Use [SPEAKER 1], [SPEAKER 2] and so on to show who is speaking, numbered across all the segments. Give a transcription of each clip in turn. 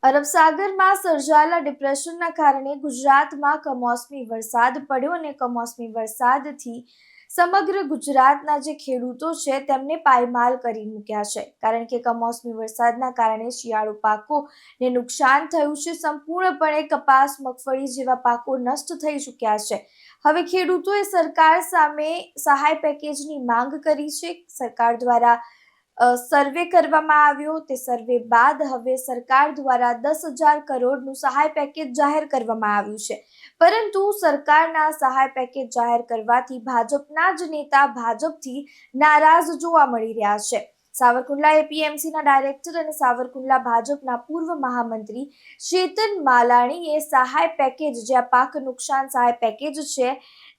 [SPEAKER 1] અરબ સાગરમાં સર્જાયેલા ડિપ્રેશનના કારણે ગુજરાતમાં કમોસમી વરસાદ પડ્યો અને કમોસમી વરસાદથી સમગ્ર ગુજરાતના જે ખેડૂતો છે તેમને પાયમાલ કરી મૂક્યા છે, કારણ કે કમોસમી વરસાદના કારણે શિયાળુ પાકોને નુકસાન થયું છે। સંપૂર્ણપણે કપાસ, મગફળી જેવા પાકો નષ્ટ થઈ ચૂક્યા છે। હવે ખેડૂતોએ સરકાર સામે સહાય પેકેજની માંગ કરી છે। સરકાર દ્વારા સર્વે કરવામાં આવ્યો, તે સર્વે બાદ હવે સરકાર દ્વારા 10,000 કરોડનું સહાય પેકેજ જાહેર કરવામાં આવ્યું છે। પરંતુ સરકારના સહાય પેકેજ જાહેર કરવાથી ભાજપના જ નેતા ભાજપથી નારાજ જોવા મળી રહ્યા છે। સાવરકુંડલા એપીએમસીના ડાયરેક્ટર અને સાવરકુંડલા ભાજપના પૂર્વ મહામંત્રી ચેતન માલાણીએ સહાય પેકેજ, જે આ પાક નુકસાન સહાય પેકેજ છે,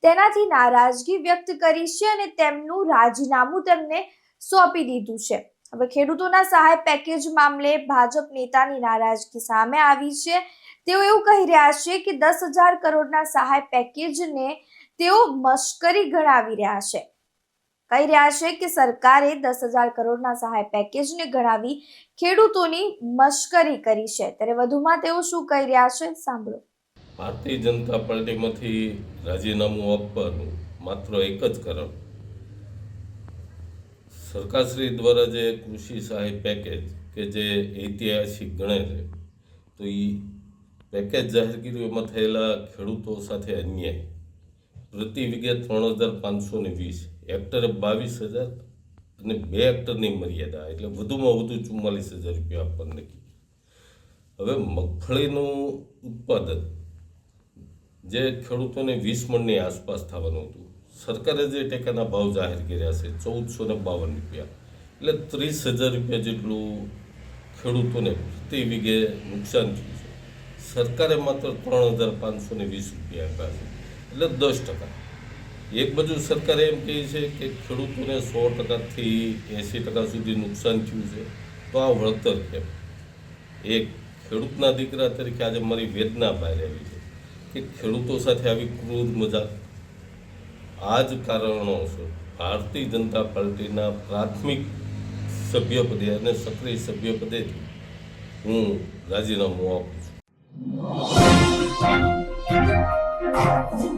[SPEAKER 1] તેનાથી નારાજગી વ્યક્ત કરી છે અને તેમનું રાજીનામું તેમને સોંપી દીધું છે। હવે ખેડૂતોના સહાય પેકેજ મામલે ભાજપ નેતાની નારાજગી સામે આવી છે। તેઓ એવું કહી રહ્યા છે કે 10,000 કરોડના સહાય પેકેજને તેઓ મશ્કરી ગણાવી રહ્યા છે। કહી રહ્યા છે કે સરકારે 10,000 કરોડના સહાય પેકેજને ગણાવી ખેડૂતોની મશ્કરી કરી છે। ત્યારે વધુમાં તેઓ શું કહી રહ્યા છે, સાંભળો।
[SPEAKER 2] ભારતીય જનતા પાર્ટીમાંથી રાજીનામું આપવાનું માત્ર એક જ કારણ, સરકારશ્રી દ્વારા જે કૃષિ સહાય પેકેજ કે જે ઐતિહાસિક ગણે છે, તો એ પેકેજ જાહેર કર્યું એમાં થયેલા ખેડૂતો સાથે અન્યાય, પ્રતિ વીઘે 3,520, હેક્ટરે 22,000 અને 2 હેક્ટરની મર્યાદા, એટલે વધુમાં વધુ 44,000 રૂપિયા આપવાનું નક્કી। હવે મગફળીનું ઉત્પાદન જે ખેડૂતોને 20 મણની આસપાસ થવાનું હતું, સરકારે જે ટેકાના ભાવ જાહેર કર્યા છે 1,452 રૂપિયા, એટલે 30,000 રૂપિયા જેટલું ખેડૂતોને પ્રતિ વીઘે નુકસાન થયું છે। સરકારે માત્ર 3,520 રૂપિયા આપ્યા છે, એટલે 10%। એક બાજુ સરકારે એમ કહે છે કે ખેડૂતોને 100%થી 80% સુધી નુકસાન થયું છે, તો આ વળતર કેમ? એક ખેડૂતના દીકરા તરીકે આજે મારી વેદના બહાર આવી છે કે ખેડૂતો સાથે આવી ક્રૂર મજાક। આ જ કારણોસર ભારતીય જનતા પાર્ટીના પ્રાથમિક સભ્યપદે અને સક્રિય સભ્યપદેથી હું રાજીનામું આપું છું।